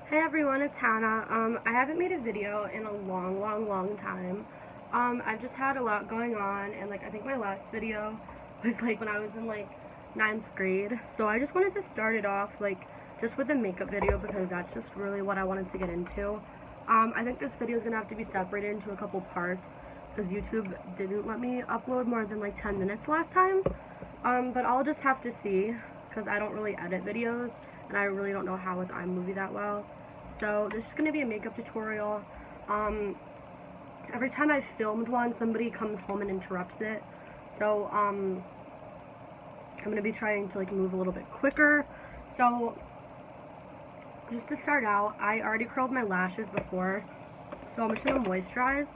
Hey everyone, it's Hannah. I haven't made a video in a long time. I've just had a lot going on, and I think my last video was when I was in ninth grade. So I just wanted to start it off just with a makeup video because that's just really what I wanted to get into. I think this video is gonna have to be separated into a couple parts because YouTube didn't let me upload more than 10 minutes last time. But I'll just have to see because I don't really edit videos and I really don't know how with iMovie that well. So this is going to be a makeup tutorial. Every time I've filmed one, somebody comes home and interrupts it. So I'm going to be trying to move a little bit quicker. So just to start out, I already curled my lashes before, so I'm just going to moisturize.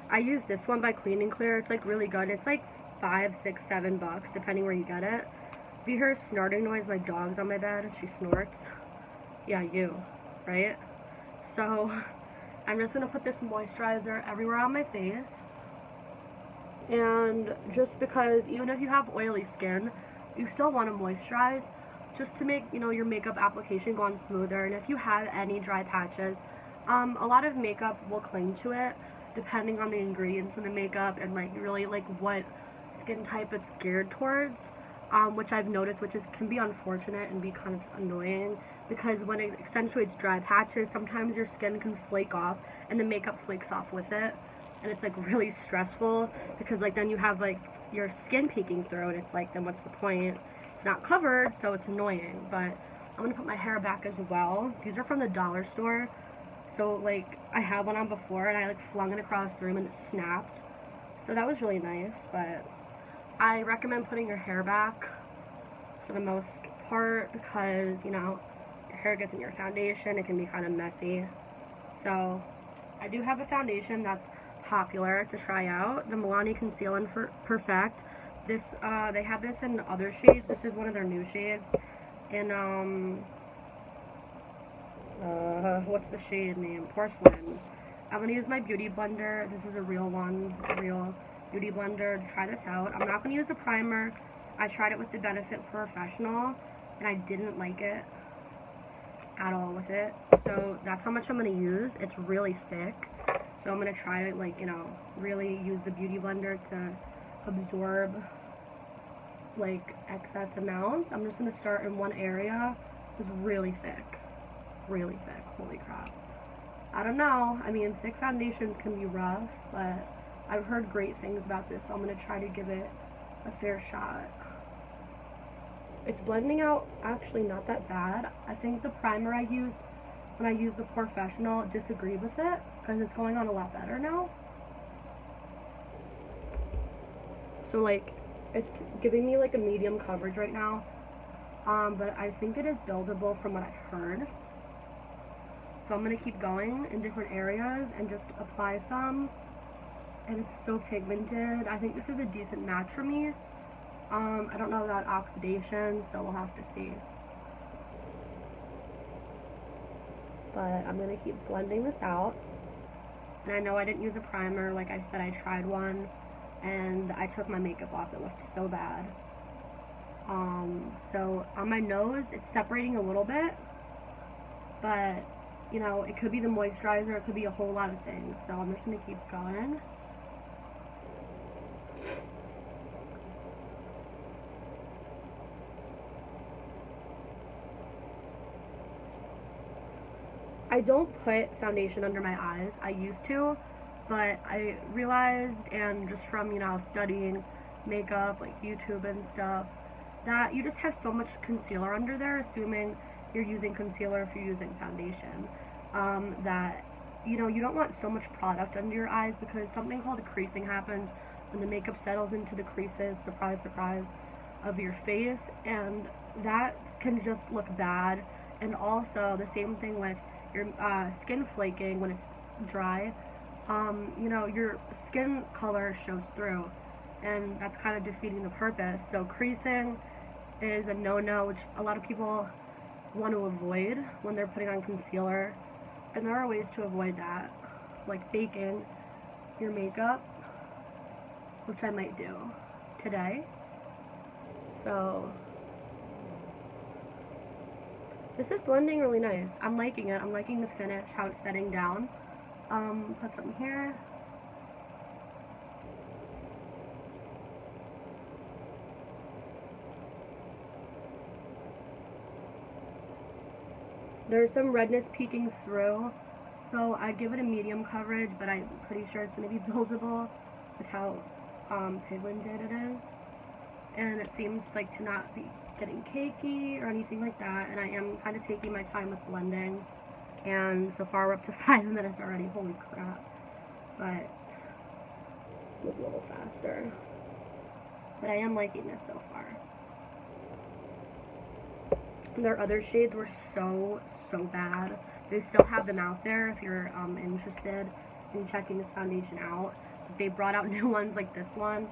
I use this one by Clean and Clear. It's really good. It's $5, $6, $7 depending where you get it. If you hear a snorting noise, my dog's on my bed. She snorts. Yeah, you, right? So I'm just going to put this moisturizer everywhere on my face. And just because even if you have oily skin, you still want to moisturize just to make, your makeup application go on smoother. And if you have any dry patches, a lot of makeup will cling to it depending on the ingredients in the makeup and really what skin type it's geared towards. Which I've noticed, can be unfortunate and be kind of annoying because when it accentuates dry patches, sometimes your skin can flake off and the makeup flakes off with it, and it's really stressful because then you have your skin peeking through, and it's then what's the point? It's not covered, so it's annoying. But I'm gonna put my hair back as well. These are from the dollar store, so I had one on before and I flung it across the room and it snapped, so that was really nice. But I recommend putting your hair back for the most part because, your hair gets in your foundation. It can be kind of messy. So I do have a foundation that's popular to try out, the Milani Conceal and Perfect. This, they have this in other shades. This is one of their new shades. And, what's the shade name? Porcelain. I'm going to use my beauty blender. This is a real one, real beauty blender to try this out. I'm not going to use a primer. I tried it with the Benefit Professional and I didn't like it at all with it. So that's how much I'm going to use. It's really thick. So I'm going to try to really use the beauty blender to absorb excess amounts. I'm just going to start in one area. It's really thick. Really thick. Holy crap. I don't know. I mean, thick foundations can be rough, but I've heard great things about this, so I'm going to try to give it a fair shot. It's blending out actually not that bad. I think the primer I used when I used the Professional disagreed with it, because it's going on a lot better now. So it's giving me a medium coverage right now, but I think it is buildable from what I've heard. So I'm going to keep going in different areas and just apply some. And it's so pigmented. I think this is a decent match for me. I don't know about oxidation, so we'll have to see. But I'm going to keep blending this out. And I know I didn't use a primer. Like I said, I tried one, and I took my makeup off. It looked so bad. So on my nose, it's separating a little bit. But, it could be the moisturizer. It could be a whole lot of things. So I'm just going to keep going. I don't put foundation under my eyes. I used to, but I realized, and just from, studying makeup, YouTube and stuff, that you just have so much concealer under there, assuming you're using concealer if you're using foundation, that, you don't want so much product under your eyes because something called creasing happens when the makeup settles into the creases, surprise, surprise, of your face, and that can just look bad. And also, the same thing with your skin flaking when it's dry. Your skin color shows through, and that's kind of defeating the purpose. So creasing is a no-no, which a lot of people want to avoid when they're putting on concealer, and there are ways to avoid that, like baking your makeup, which I might do today. So This is blending really nice. I'm liking it. I'm liking the finish, how it's setting down. Put some here. There's some redness peeking through, so I'd give it a medium coverage, but I'm pretty sure it's going to be buildable with how pigmented it is. And it seems like to not be getting cakey or anything like that, and I am kind of taking my time with blending. And so far we're up to 5 minutes already, holy crap. But move a little faster. But I am liking this so far. Their other shades were so bad. They still have them out there if you're interested in checking this foundation out. They brought out new ones like this one,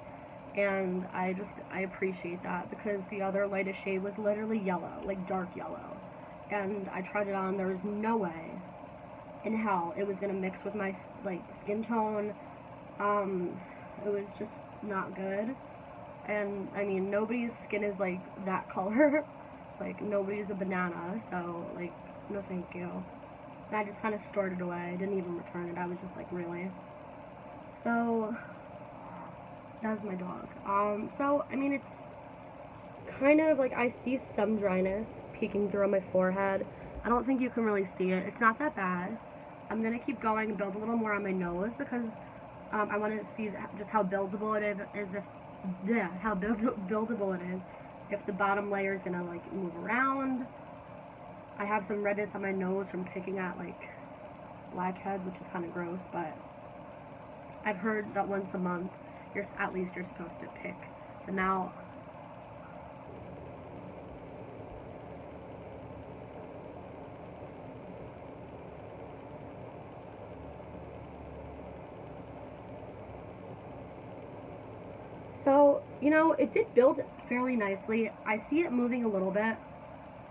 and I appreciate that, because the other lightest shade was literally yellow, like dark yellow. And I tried it on, there was no way in hell it was gonna mix with my like skin tone. It was just not good. And I mean, nobody's skin is like that color. Like, nobody's a banana, so, like, no thank you. And I just kind of stored it away. I didn't even return it. I was just like, really? So, that was my dog. So, I mean, it's kind of, like, I see some dryness peeking through on my forehead. I don't think you can really see it. It's not that bad. I'm going to keep going and build a little more on my nose, because I want to see just how buildable it is, how buildable it is. If the bottom layer is gonna like move around. I have some redness on my nose from picking at like blackheads, which is kind of gross, but I've heard that once a month at least you're supposed to pick them out. So, you know, it did build fairly nicely. I see it moving a little bit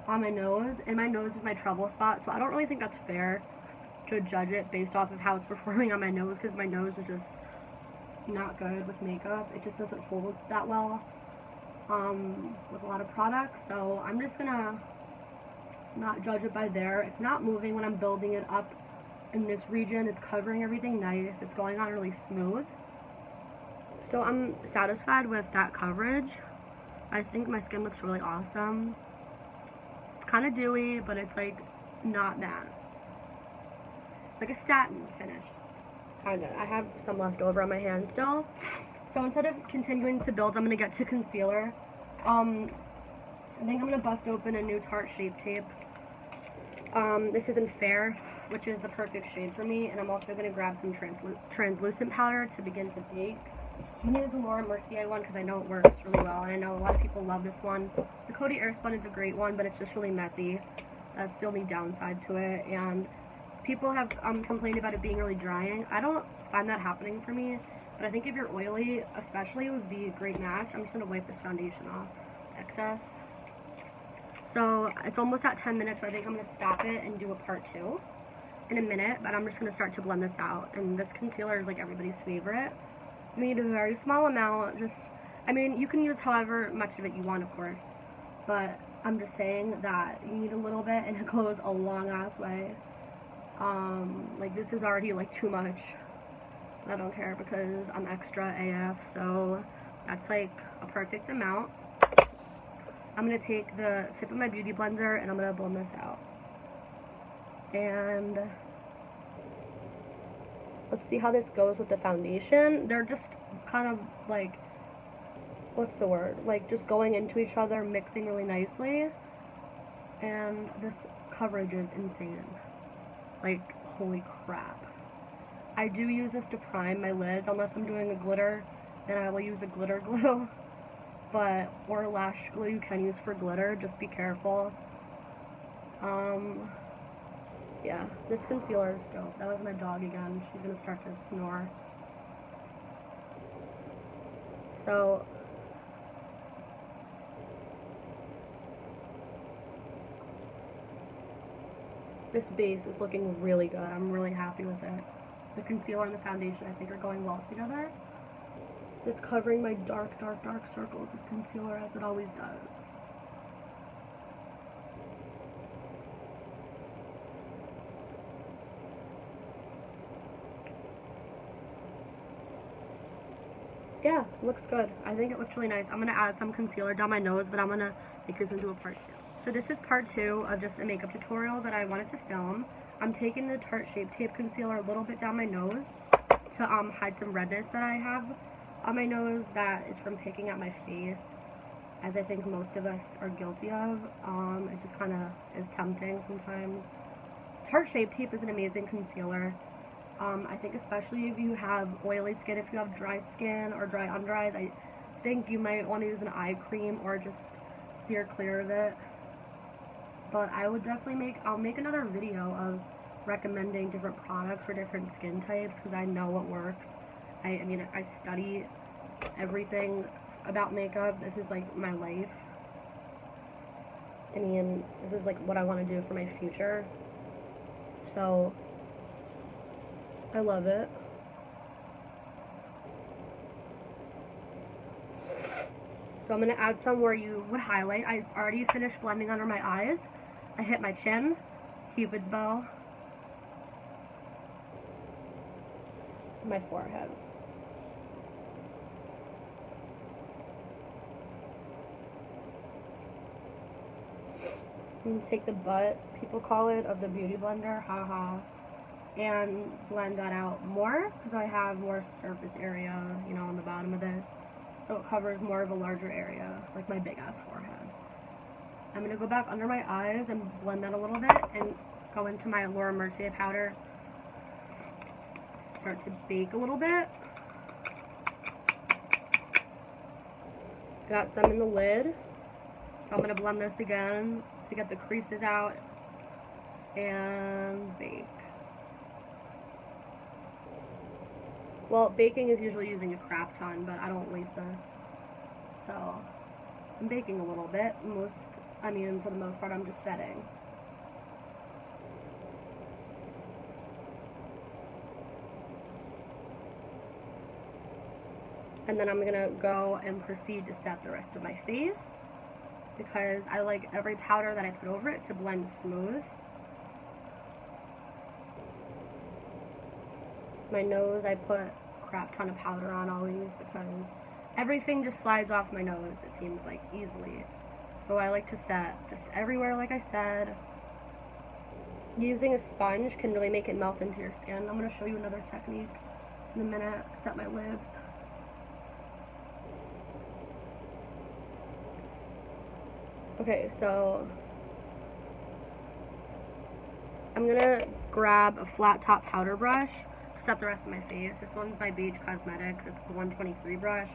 on my nose, and my nose is my trouble spot, so I don't really think that's fair to judge it based off of how it's performing on my nose, because my nose is just not good with makeup. It just doesn't hold that well with a lot of products, so I'm just gonna not judge it by there. It's not moving when I'm building it up in this region. It's covering everything nice. It's going on really smooth. So I'm satisfied with that coverage. I think my skin looks really awesome. It's kind of dewy, but it's like not matte. It's like a satin finish. Kinda. I have some left over on my hand still. So instead of continuing to build, I'm gonna get to concealer. I think I'm gonna bust open a new Tarte Shape Tape. This is in Fair, which is the perfect shade for me, and I'm also gonna grab some translucent powder to begin to bake. I'm going to use the Laura Mercier one because I know it works really well, and I know a lot of people love this one. The Coty Airspun is a great one, but it's just really messy. That's the only downside to it, and people have complained about it being really drying. I don't find that happening for me, but I think if you're oily, especially, it would be a great match. I'm just going to wipe this foundation off, excess. So, it's almost at 10 minutes, so I think I'm going to stop it and do a part 2 in a minute, but I'm just going to start to blend this out, and this concealer is like everybody's favorite. You need a very small amount, I mean, you can use however much of it you want, of course, but I'm just saying that you need a little bit, and it goes a long-ass way. Like, this is already, like, too much. I don't care, because I'm extra AF, so that's, like, a perfect amount. I'm going to take the tip of my beauty blender, and I'm going to blend this out. And let's see how this goes with the foundation. They're just kind of like, what's the word? Like, just going into each other, mixing really nicely. And this coverage is insane. Like, holy crap. I do use this to prime my lids, unless I'm doing a glitter, then I will use a glitter glue. But, or lash glue you can use for glitter, just be careful. Yeah, this concealer is dope. That was my dog again. She's gonna start to snore. So, this base is looking really good. I'm really happy with it. The concealer and the foundation, I think, are going well together. It's covering my dark circles, this concealer, as it always does. yeah, looks good. I think it looks really nice. I'm going to add some concealer down my nose, but I'm going to make this into a part 2. So this is part 2 of just a makeup tutorial that I wanted to film. I'm taking the Tarte Shape Tape Concealer a little bit down my nose to hide some redness that I have on my nose that is from picking at my face, as I think most of us are guilty of. It just kind of is tempting sometimes. Tarte Shape Tape is an amazing concealer. I think especially if you have oily skin, if you have dry skin or dry under eyes, I think you might want to use an eye cream or just steer clear of it. But I would definitely I'll make another video of recommending different products for different skin types, because I know what works. I mean, I study everything about makeup. This is like my life. I mean, this is like what I want to do for my future. So, I love it. So I'm going to add some where you would highlight. I already finished blending under my eyes. I hit my chin, Cupid's bow, my forehead. I'm going to take the butt, people call it, of the Beauty Blender, haha, and blend that out more, because I have more surface area, you know, on the bottom of this. So it covers more of a larger area, like my big ass forehead. I'm going to go back under my eyes and blend that a little bit and go into my Laura Mercier powder. Start to bake a little bit. Got some in the lid. So I'm going to blend this again to get the creases out and bake. Well, baking is usually using a crap ton, but I don't waste this. So, I'm baking a little bit. For the most part, I'm just setting. And then I'm going to go and proceed to set the rest of my face, because I like every powder that I put over it to blend smooth. My nose, I put a crap ton of powder on always, because everything just slides off my nose, it seems like, easily. So I like to set just everywhere, like I said. Using a sponge can really make it melt into your skin. I'm going to show you another technique in a minute. Set my lids. Okay, so I'm going to grab a flat top powder brush to set the rest of my face. This one's by Beige Cosmetics. It's the 123 brush.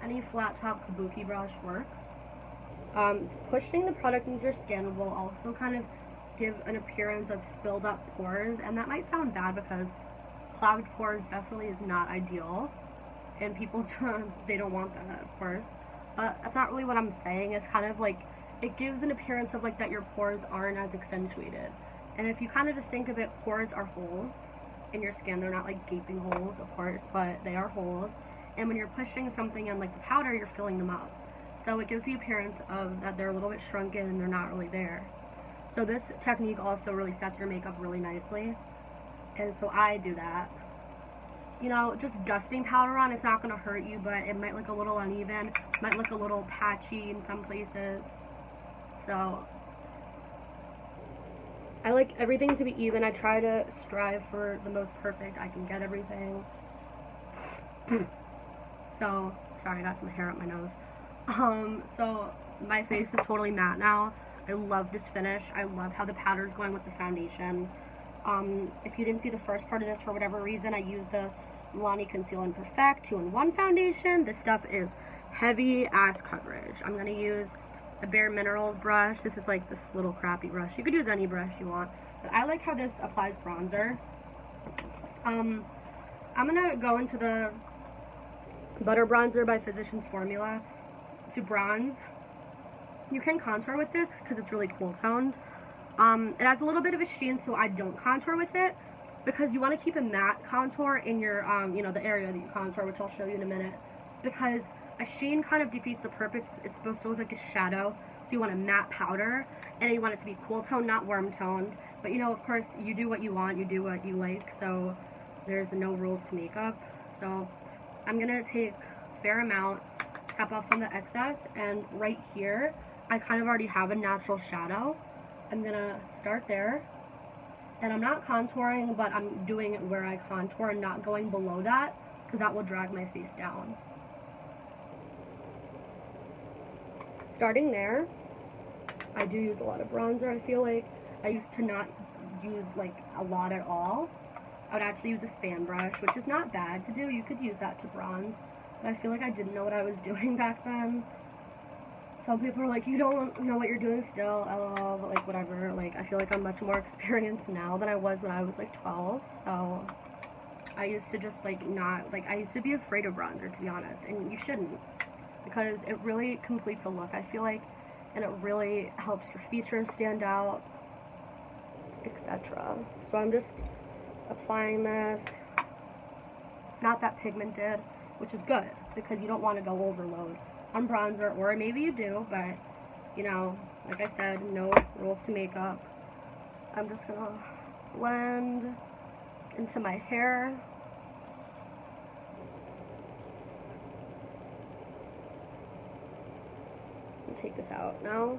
Any flat top kabuki brush works. Pushing the product into your skin will also kind of give an appearance of filled up pores, and that might sound bad because clogged pores definitely is not ideal, and people they don't want that, of course, but that's not really what I'm saying. It's kind of like, it gives an appearance of like that your pores aren't as accentuated. And if you kind of just think of it, pores are holes in your skin. They're not like gaping holes, of course, but they are holes, and when you're pushing something in like the powder, you're filling them up. So it gives the appearance of that they're a little bit shrunken and they're not really there. So this technique also really sets your makeup really nicely. And so I do that. You know, just dusting powder on, it's not going to hurt you, but it might look a little uneven. Might look a little patchy in some places. So I like everything to be even. I try to strive for the most perfect I can get everything. So, sorry, I got some hair up my nose. So my face is totally matte now. I love this finish. I love how the powder is going with the foundation. If you didn't see the first part of this for whatever reason, I used the Milani Conceal and Perfect 2-in-1 foundation. This stuff is heavy ass coverage. I'm going to use a Bare Minerals brush. This is like this little crappy brush. You could use any brush you want, but I like how this applies bronzer. I'm going to go into the Butter Bronzer by Physicians Formula to bronze. You can contour with this because it's really cool toned. It has a little bit of a sheen, so I don't contour with it, because you want to keep a matte contour in your, the area that you contour, which I'll show you in a minute, because a sheen kind of defeats the purpose. It's supposed to look like a shadow, so you want a matte powder, and you want it to be cool toned, not warm toned. But of course, you do what you want, you do what you like, so there's no rules to makeup. So I'm gonna take fair amount, tap off some of the excess, and right here, I kind of already have a natural shadow. I'm going to start there, and I'm not contouring, but I'm doing it where I contour and not going below that, because that will drag my face down. Starting there, I do use a lot of bronzer. I feel like I used to not use like a lot at all. I would actually use a fan brush, which is not bad to do. You could use that to bronze, but I feel like I didn't know what I was doing back then. Some people are like, you don't know what you're doing still, lol, but like whatever. Like, I feel like I'm much more experienced now than I was when I was like 12, so I used to just like not, like I used to be afraid of bronzer, to be honest, and you shouldn't, because it really completes a look, I feel like, and it really helps your features stand out, etc. So I'm just applying this. It's not that pigmented, which is good, because you don't want to go overload on bronzer, or maybe you do, but, you know, like I said, no rules to makeup. I'm just gonna blend into my hair. Take this out now.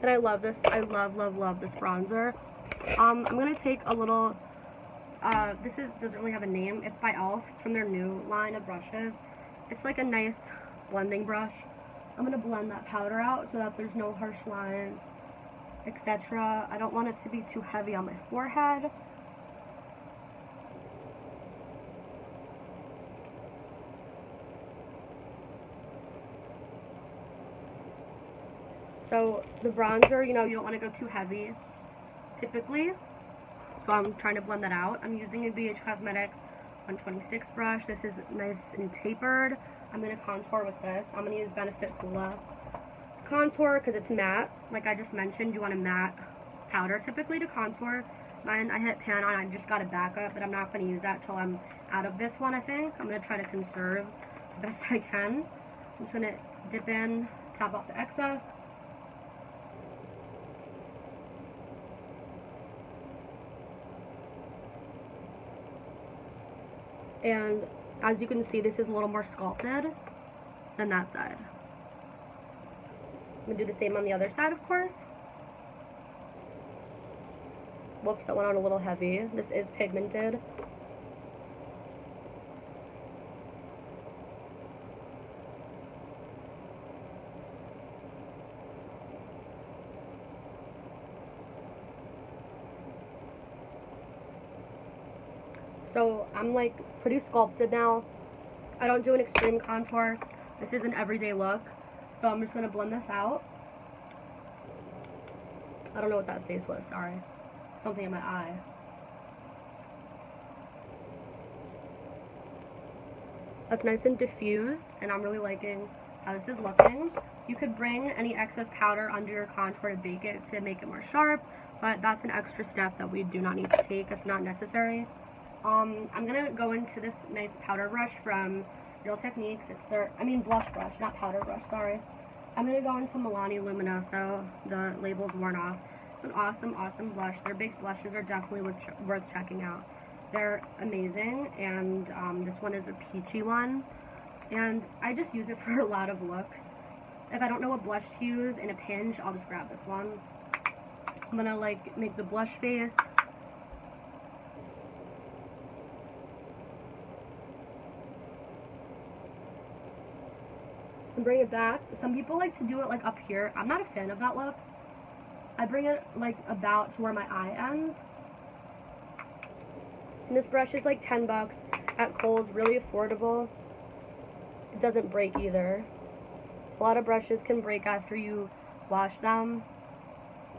And I love this. I love this bronzer. I'm gonna take a little. This doesn't really have a name. It's by e.l.f. It's from their new line of brushes. It's like a nice blending brush. I'm gonna blend that powder out so that there's no harsh lines, etc. I don't want it to be too heavy on my forehead. So the bronzer, you know, you don't want to go too heavy, typically. So I'm trying to blend that out. I'm using a BH Cosmetics 126 brush. This is nice and tapered. I'm going to contour with this. I'm going to use Benefit Hoola to contour because it's matte. Like I just mentioned, you want a matte powder typically to contour. Mine, I hit pan on. I just got a backup, but I'm not going to use that till I'm out of this one, I think. I'm going to try to conserve the best I can. I'm just going to dip in, tap off the excess. And as you can see, this is a little more sculpted than that side. I'm going to do the same on the other side, of course. Whoops, that went on a little heavy. This is pigmented. So I'm like pretty sculpted now. I don't do an extreme contour. This is an everyday look. So I'm just going to blend this out. I don't know what that face was, sorry. Something in my eye. That's nice and diffused, and I'm really liking how this is looking. You could bring any excess powder under your contour to bake it to make it more sharp, but that's an extra step that we do not need to take. It's not necessary. I'm going to go into this nice powder brush from Real Techniques. It's their, blush brush, not powder brush, sorry. I'm going to go into Milani Luminoso. The label's worn off. It's an awesome, awesome blush. Their big blushes are definitely worth checking out. They're amazing, and this one is a peachy one. And I just use it for a lot of looks. If I don't know what blush to use in a pinch, I'll just grab this one. I'm going to, like, make the blush face. And bring it back. Some people like to do it like up here. I'm not a fan of that look. I bring it like about to where my eye ends. And this brush is like 10 bucks at Kohl's, really affordable. It doesn't break either. A lot of brushes can break after you wash them,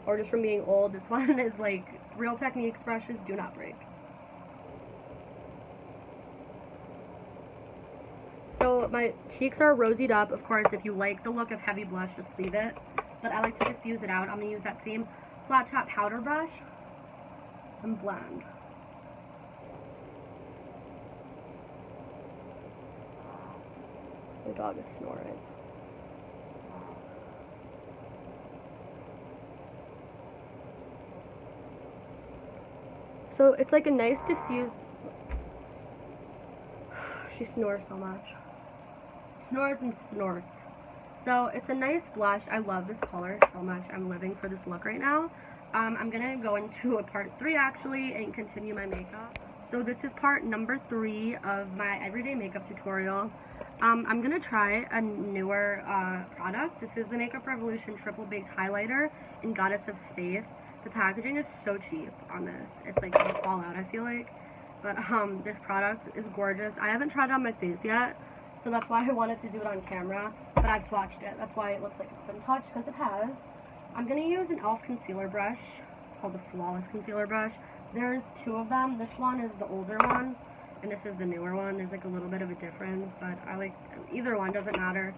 or just from being old. This one is like, Real Techniques brushes do not break. So my cheeks are rosied up. Of course, if you like the look of heavy blush, just leave it. But I like to diffuse it out. I'm going to use that same flat top powder brush and blend. The dog is snoring. So it's like a nice diffuse. She snores so much. Snores and snorts. So it's a nice blush. I love this color so much. I'm living for this look right now. I'm gonna go into a part 3 actually and continue my makeup. So this is part number 3 of my everyday makeup tutorial. I'm gonna try a newer product. This is the Makeup Revolution Triple Baked Highlighter in Goddess of Faith. The packaging is so cheap on this. It's like gonna fall out, I feel like. But this product is gorgeous. I haven't tried it on my face yet, so that's why I wanted to do it on camera. But I've swatched it. That's why it looks like it's been touched, because it has. I'm gonna use an e.l.f. concealer brush called the Flawless Concealer Brush. There's 2 of them. This one is the older one, and this is the newer one. There's like a little bit of a difference, but I like either one, doesn't matter.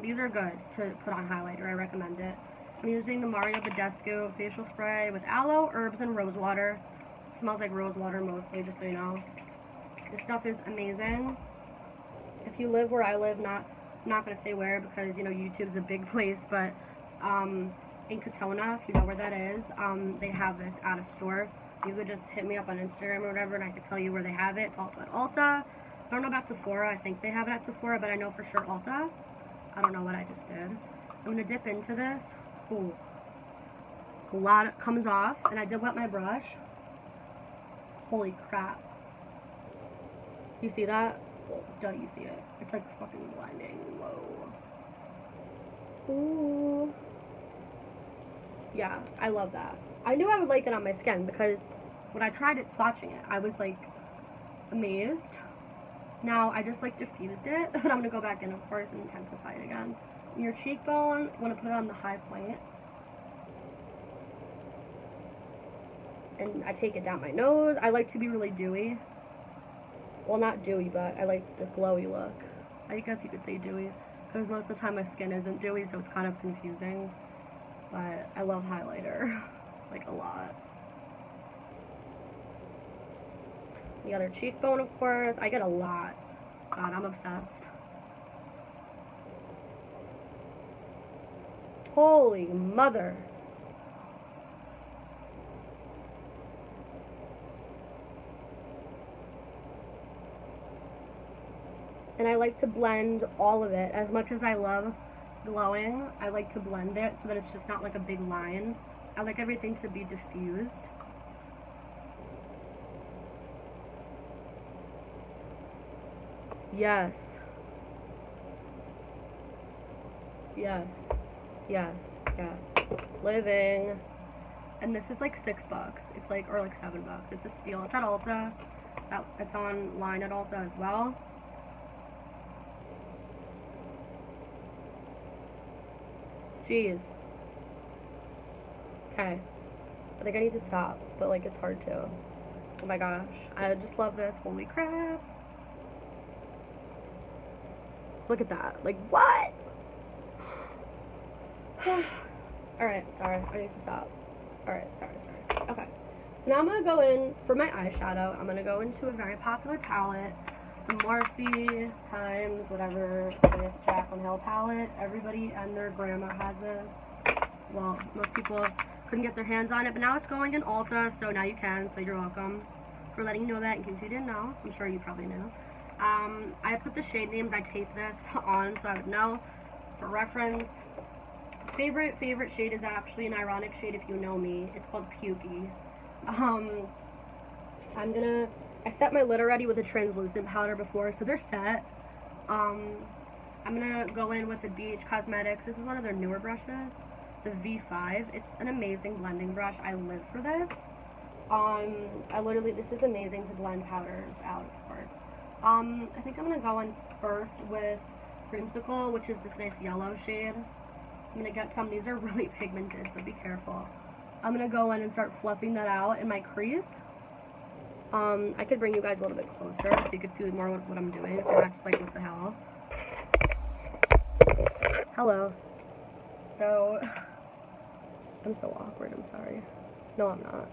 These are good to put on highlighter. I recommend it. I'm using the Mario Badescu facial spray with aloe, herbs, and rose water. It smells like rose water mostly, just so you know. This stuff is amazing. If you live where I live, I'm not gonna say where because, you know, YouTube's a big place, but in Katona, if you know where that is, they have this at a store. You could just hit me up on Instagram or whatever, and I could tell you where they have it. It's also at Ulta. I don't know about Sephora. I think they have it at Sephora, but I know for sure Ulta. I don't know what I just did. I'm gonna dip into this. Ooh. A lot comes off, and I did wet my brush. Holy crap. You see that? Well, don't you see it? It's like fucking blinding. Whoa. Ooh. Yeah, I love that. I knew I would like it on my skin because when I tried it swatching it, I was like amazed. Now I just like diffused it, but I'm gonna go back in, of course, and intensify it again. Your cheekbone, I want to put it on the high point. And I take it down my nose. I like to be really dewy. Well, not dewy, but I like the glowy look. I guess you could say dewy, because most of the time my skin isn't dewy, so it's kind of confusing. But I love highlighter, like a lot. The other cheekbone, of course. I get a lot. God, I'm obsessed. Holy mother. And I like to blend all of it. As much as I love glowing, I like to blend it so that it's just not like a big line. I like everything to be diffused. Yes. Yes. Yes. Yes. Living. And this is like $6. It's like, or like $7. It's a steal. It's at Ulta. It's online at Ulta as well. Jeez. Okay. I think I need to stop, but like it's hard to. Oh my gosh. I just love this. Holy crap. Look at that. Like, what? Alright, sorry. I need to stop. Alright, sorry. Okay. So now I'm going to go in for my eyeshadow. I'm going to go into a very popular palette. The Morphe times whatever Jaclyn Hill palette. Everybody and their grandma has this. Well, most people couldn't get their hands on it, but now it's going in Ulta, so now you can, so you're welcome for letting you know that in case you didn't know. I'm sure you probably knew. I put the shade names, I taped this on so I would know for reference. Favorite shade is actually an ironic shade if you know me. It's called Pukey. I set my lid already with a translucent powder before, so they're set. I'm gonna go in with the Beach Cosmetics. This is one of their newer brushes, the V5. It's an amazing blending brush. I live for this. This is amazing to blend powders out, of course. I think I'm gonna go in first with Creamsicle, which is this nice yellow shade. I'm gonna get some. These are really pigmented, so be careful. I'm gonna go in and start fluffing that out in my crease. I could bring you guys a little bit closer so you could see more what I'm doing, so you're not just like, what the hell. Hello. So, I'm so awkward, I'm sorry. No, I'm not.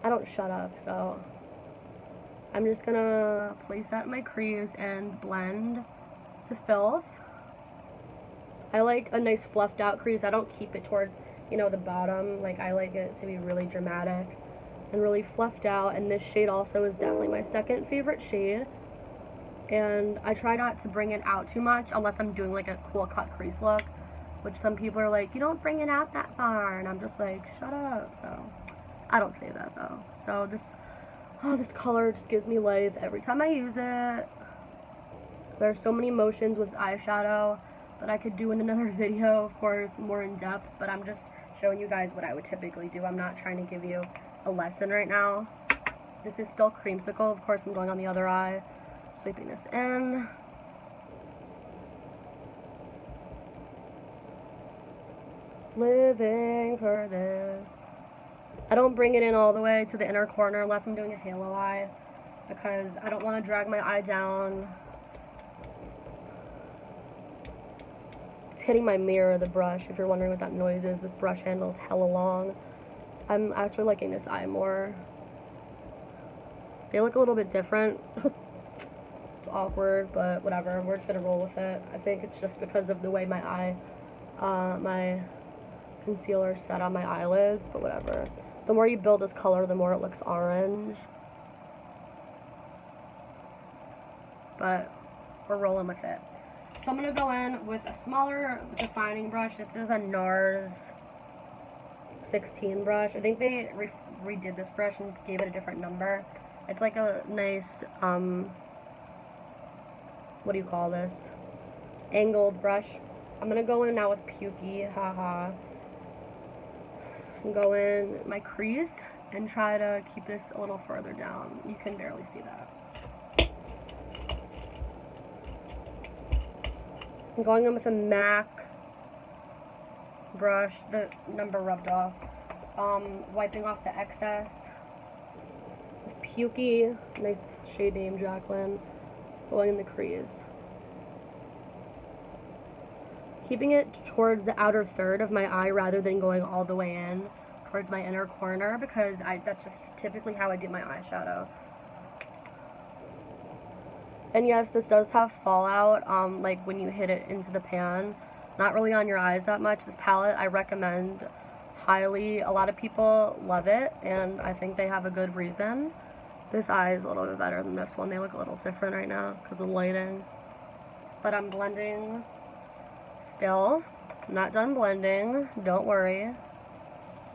I don't shut up, so I'm just gonna place that in my crease and blend to filth. I like a nice fluffed out crease. I don't keep it towards, you know, the bottom. Like, I like it to be really dramatic. and really fluffed out, and this shade also is definitely my second favorite shade. And I try not to bring it out too much unless I'm doing like a cool cut crease look, which some people are like, you don't bring it out that far, and I'm just like, shut up. So I don't say that though. So this color just gives me life every time I use it. There's so many emotions with eyeshadow that I could do in another video, of course, more in depth, but I'm just showing you guys what I would typically do. I'm not trying to give you a lesson right now. This is still creamsicle. Of course, I'm going on the other eye, sweeping this in. Living for this. I don't bring it in all the way to the inner corner unless I'm doing a halo eye, because I don't want to drag my eye down. It's hitting my mirror, the brush. If you're wondering what that noise is, this brush handle is hella long. I'm actually liking this eye more. They look a little bit different. It's awkward, but whatever. We're just gonna roll with it. I think it's just because of the way my eye, my concealer set on my eyelids, but whatever. The more you build this color, the more it looks orange. But we're rolling with it. So I'm going to go in with a smaller defining brush. This is a NARS 16 brush. I think they redid this brush and gave it a different number. It's like a nice, what do you call this? Angled brush. I'm going to go in now with Pukey, haha. Go in my crease and try to keep this a little further down. You can barely see that. I'm going in with a MAC brush, the number rubbed off, wiping off the excess. Pukey, nice shade name, Jacqueline, going in the crease. Keeping it towards the outer third of my eye rather than going all the way in towards my inner corner, because that's just typically how I do my eyeshadow. And yes, this does have fallout, like when you hit it into the pan. Not really on your eyes that much. This palette I recommend highly. A lot of people love it, and I think they have a good reason. This eye is a little bit better than this one. They look a little different right now because of lighting. But I'm blending still. I'm not done blending. Don't worry.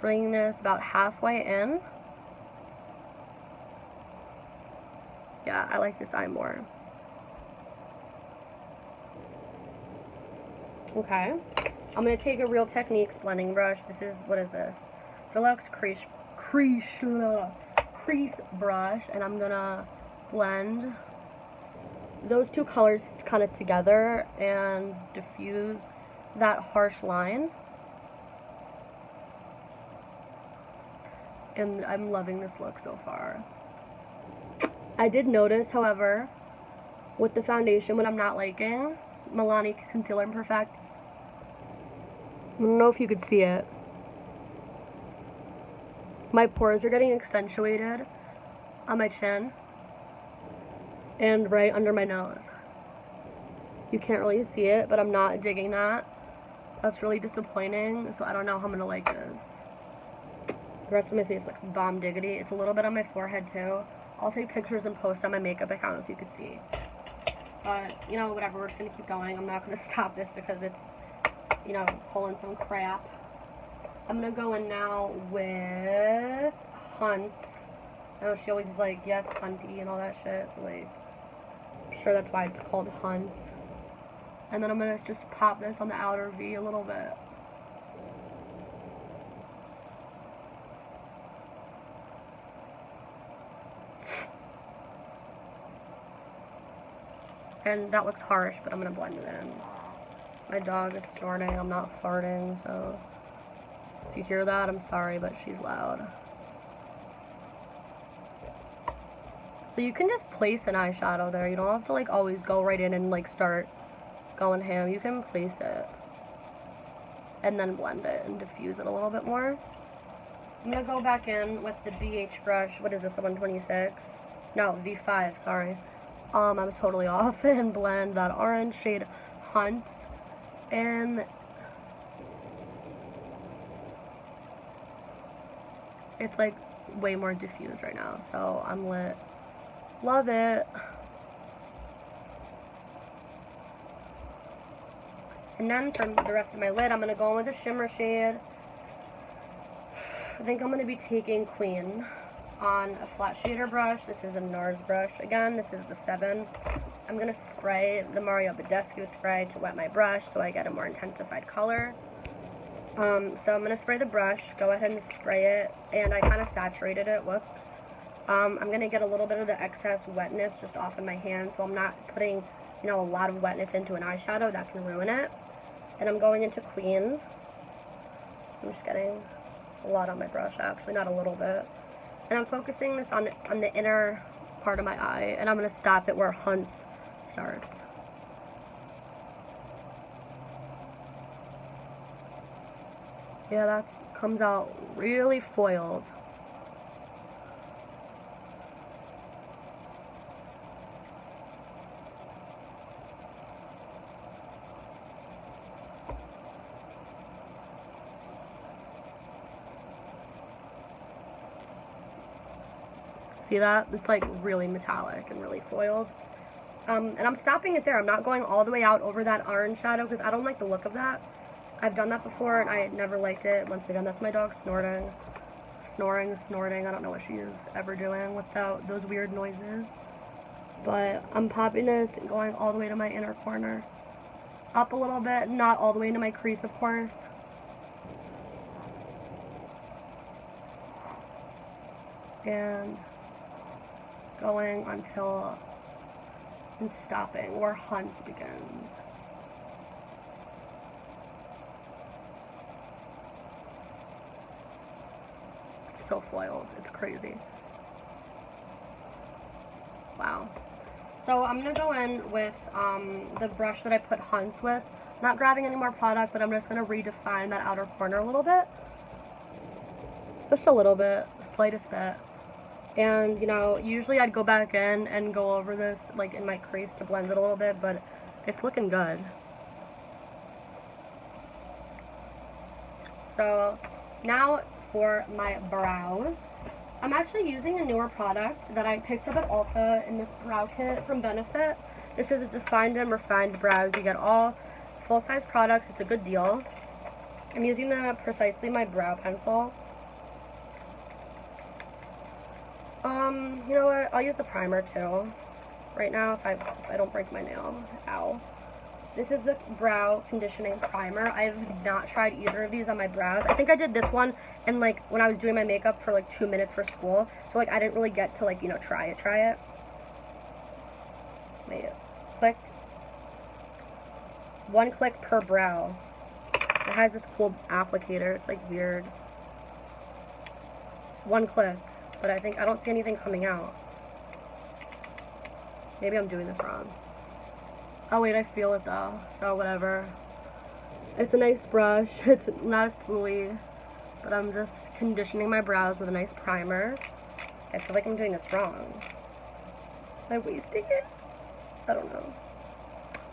Bringing this about halfway in. Yeah, I like this eye more. Okay, I'm going to take a Real Techniques blending brush. This is, what is this? Deluxe crease brush, and I'm going to blend those two colors kind of together and diffuse that harsh line. And I'm loving this look so far. I did notice, however, with the foundation, what I'm not liking, Milani Concealer Imperfect, I don't know if you could see it. My pores are getting accentuated on my chin and right under my nose. You can't really see it, but I'm not digging that. That's really disappointing, so I don't know how I'm going to like this. The rest of my face looks bomb diggity. It's a little bit on my forehead too. I'll take pictures and post on my makeup account so you can see. But, you know, whatever, we're just going to keep going. I'm not going to stop this because it's, you know, pulling some crap. I'm going to go in now with Hunt. I know she always is like, yes, Hunty and all that shit. So, like, I'm sure that's why it's called Hunt. And then I'm going to just pop this on the outer V a little bit. And that looks harsh, but I'm going to blend it in. My dog is snorting. I'm not farting, so if you hear that, I'm sorry, but she's loud. So you can just place an eyeshadow there. You don't have to, like, always go right in and, like, start going ham. You can place it and then blend it and diffuse it a little bit more. I'm going to go back in with the BH brush. What is this, the 126? No, V5, sorry. I was totally off, and blend that orange shade Hunt, and it's like way more diffused right now, so I'm lit. Love it. And then for the rest of my lid, I'm going to go in with a shimmer shade. I think I'm going to be taking Queen on a flat shader brush. This is a NARS brush. Again, this is the 7. I'm going to spray the Mario Badescu spray to wet my brush so I get a more intensified color. So I'm going to spray the brush, go ahead and spray it, and I kind of saturated it, whoops. I'm going to get a little bit of the excess wetness just off of my hand, so I'm not putting, you know, a lot of wetness into an eyeshadow, that can ruin it. And I'm going into Queen. I'm just getting a lot on my brush, actually, not a little bit. And I'm focusing this on the inner part of my eye, and I'm going to stop it where Hunt's starts. Yeah, that comes out really foiled. See that? It's like really metallic and really foiled. And I'm stopping it there. I'm not going all the way out over that orange shadow because I don't like the look of that. I've done that before and I never liked it. Once again, that's my dog snorting. Snorting. I don't know what she is ever doing without those weird noises. But I'm popping this and going all the way to my inner corner. Up a little bit, not all the way into my crease, of course. And going until and stopping where Hunt begins. It's so foiled. It's crazy. Wow. So I'm going to go in with the brush that I put Hunt's with. Not grabbing any more product, but I'm just going to redefine that outer corner a little bit. Just a little bit. The slightest bit. And, you know, usually I'd go back in and go over this, like, in my crease to blend it a little bit, but it's looking good. So, now for my brows. I'm actually using a newer product that I picked up at Ulta in this brow kit from Benefit. This is a Defined and Refined Brows. You get all full-size products. It's a good deal. I'm using the Precisely My Brow Pencil. You know what? I'll use the primer too. Right now, if I don't break my nail. Ow. This is the brow conditioning primer. I have not tried either of these on my brows. I think I did this one and like when I was doing my makeup for like 2 minutes for school. So like I didn't really get to like, you know, try it. Wait. Click. 1 click per brow. It has this cool applicator. It's like weird. 1 click. But I don't see anything coming out. Maybe I'm doing this wrong. Oh wait, I feel it though, so whatever. It's a nice brush, it's not a spoolie, but I'm just conditioning my brows with a nice primer. I feel like I'm doing this wrong. Am I wasting it? I don't know.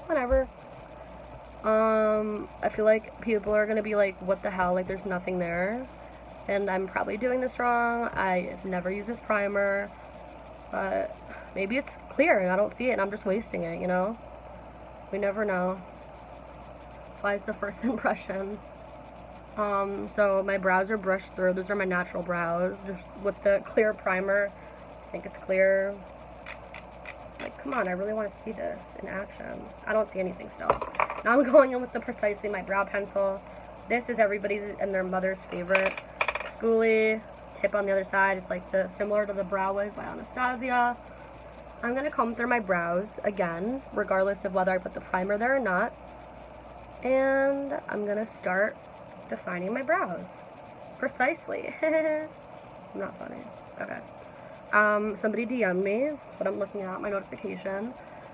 Whatever. I feel like people are gonna be like, what the hell, like there's nothing there. And I'm probably doing this wrong. I've never used this primer, but maybe it's clear and I don't see it and I'm just wasting it, you know? We never know. That's why it's the first impression. So my brows are brushed through. Those are my natural brows. Just with the clear primer. I think it's clear. Like, come on, I really want to see this in action. I don't see anything still. Now I'm going in with the Precisely My Brow Pencil. This is everybody's and their mother's favorite. Spoolie, tip on the other side. It's like similar to the Brow Wiz by Anastasia. I'm going to comb through my brows again, regardless of whether I put the primer there or not. And I'm going to start defining my brows. Precisely. I'm not funny. Okay. Somebody DM'd me. That's what I'm looking at, my notification.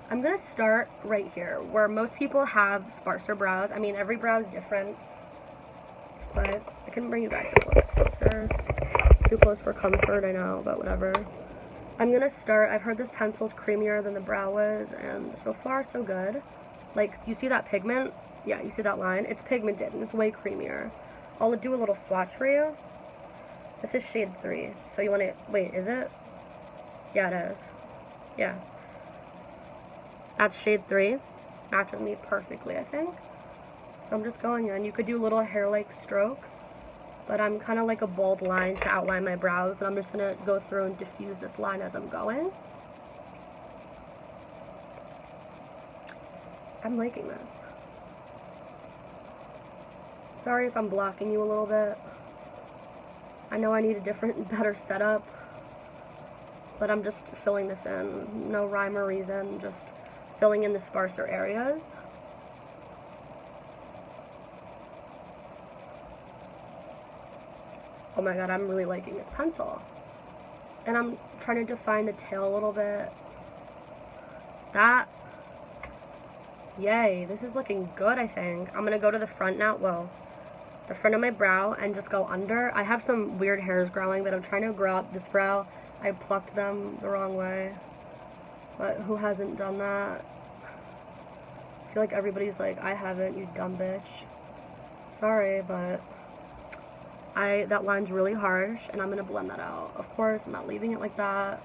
I'm going to start right here, where most people have sparser brows. I mean, every brow is different. But I can bring you guys a little bit closer. Too close for comfort, I know, but whatever. I'm going to start, I've heard this pencil's creamier than the Brow Wiz, and so far so good. Like, you see that pigment? Yeah, you see that line? It's pigmented, and it's way creamier. I'll do a little swatch for you. This is shade 3. So you want to, wait, is it? Yeah, it is. Yeah. That's shade 3. Matches me perfectly, I think. So I'm just going in. You could do little hair-like strokes, but I'm kind of like a bold line to outline my brows, and I'm just going to go through and diffuse this line as I'm going. I'm liking this. Sorry if I'm blocking you a little bit. I know I need a different, better setup, but I'm just filling this in. No rhyme or reason, just filling in the sparser areas. Oh my god, I'm really liking this pencil. And I'm trying to define the tail a little bit. That, yay, this is looking good, I think. I'm gonna go to the front now, well, the front of my brow and just go under. I have some weird hairs growing that I'm trying to grow out this brow. I plucked them the wrong way. But who hasn't done that? I feel like everybody's like, I haven't, you dumb bitch. Sorry, but that line's really harsh, and I'm gonna blend that out. Of course, I'm not leaving it like that,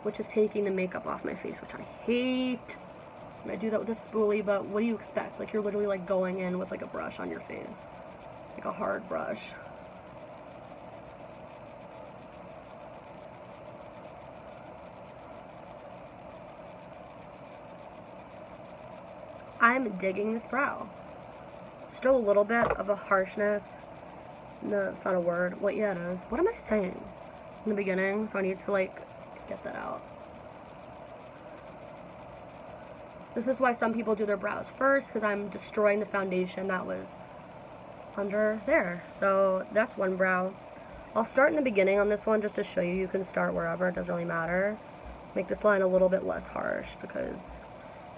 which is taking the makeup off my face, which I hate. And I do that with a spoolie, but what do you expect? Like, you're literally like going in with like a brush on your face, like a hard brush. I'm digging this brow. Still a little bit of a harshness. No, it's not a word. What, yeah, it is. What am I saying in the beginning? So I need to, like, get that out. This is why some people do their brows first, because I'm destroying the foundation that was under there. So that's one brow. I'll start in the beginning on this one just to show you. You can start wherever. It doesn't really matter. Make this line a little bit less harsh because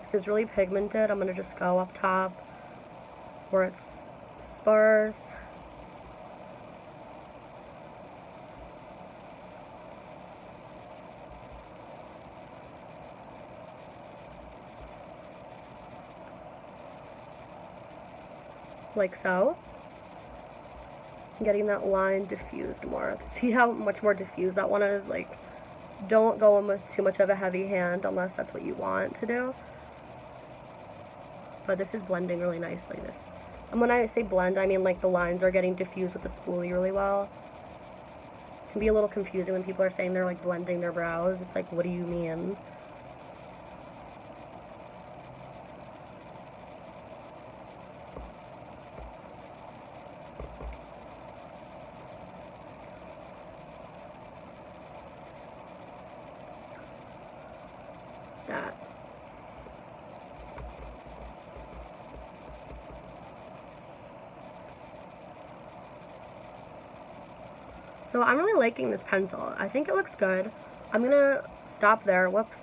this is really pigmented. I'm going to just go up top where it's sparse. Like so. Getting that line diffused more. See how much more diffused that one is? Like, don't go in with too much of a heavy hand unless that's what you want to do. But this is blending really nicely. And when I say blend, I mean like the lines are getting diffused with the spoolie really well. It can be a little confusing when people are saying they're like blending their brows. It's like, what do you mean? That. So I'm really liking this pencil. I think it looks good. I'm gonna stop there. Whoops.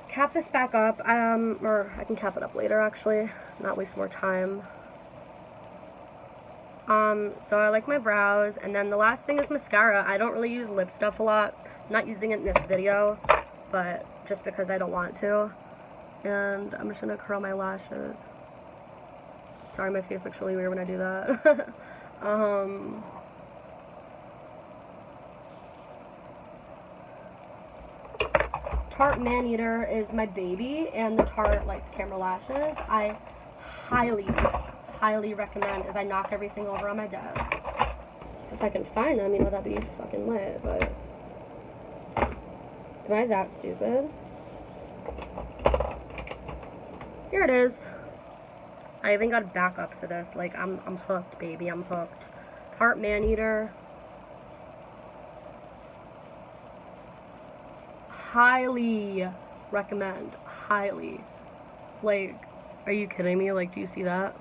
Cap this back up. Or I can cap it up later actually. Not waste more time. So I like my brows, and then the last thing is mascara. I don't really use lip stuff a lot. I'm not using it in this video, but just because I don't want to. And I'm just gonna curl my lashes. Sorry, my face looks really weird when I do that. Tarte Man-Eater is my baby, and the Tarte Lights Camera Lashes. I highly recommend as I knock everything over on my desk. If I can find them, you know, that'd be fucking lit, but am I that stupid? Here it is. I even got backups to this. Like, I'm hooked, baby. I'm hooked. Tarte Man-Eater. Highly recommend. Highly. Like, are you kidding me? Like, do you see that?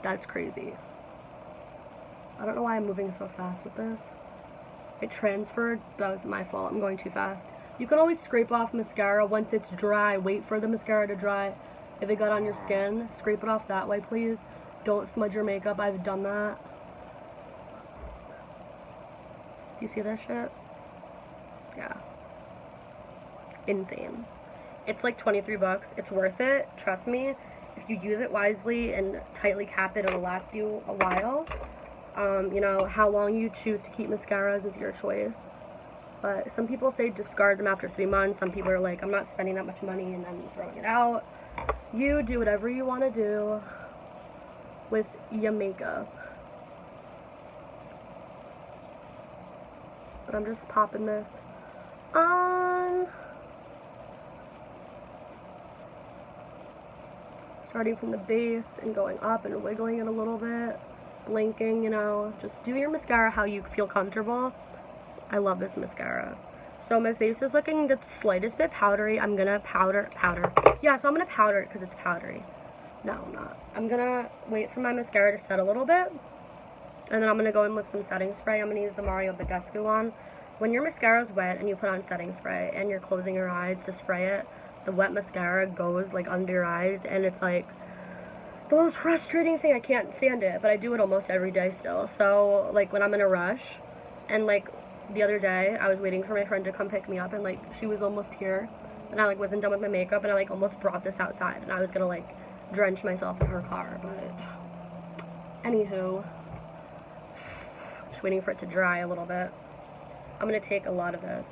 That's crazy. I don't know why I'm moving so fast with this. It transferred. That was my fault. I'm going too fast. You can always scrape off mascara once it's dry. Wait for the mascara to dry. If it got on your skin, scrape it off that way, please. Don't smudge your makeup. I've done that. Do you see that shit? Yeah. Insane. It's like 23 bucks. It's worth it. Trust me. if you use it wisely and tightly cap it, it'll last you a while. You know, how long you choose to keep mascaras is your choice. But some people say discard them after 3 months. Some people are like, I'm not spending that much money and then throwing it out. You do whatever you want to do with your makeup. But I'm just popping this on. Starting from the base and going up and wiggling it a little bit. Blinking, you know. Just do your mascara how you feel comfortable. I love this mascara. So my face is looking the slightest bit powdery. I'm gonna powder. Yeah, so I'm gonna powder it because it's powdery. No, I'm not. I'm gonna wait for my mascara to set a little bit. And then I'm gonna go in with some setting spray. I'm gonna use the Mario Badescu one. When your mascara is wet and you put on setting spray and you're closing your eyes to spray it, the wet mascara goes like under your eyes, and it's like the most frustrating thing. I can't stand it, but I do it almost every day still. So like when I'm in a rush, and like the other day I was waiting for my friend to come pick me up, and like she was almost here, and I like wasn't done with my makeup, and I like almost brought this outside, and I was gonna like drench myself in her car. But anywho, just waiting for it to dry a little bit. I'm gonna take a lot of this.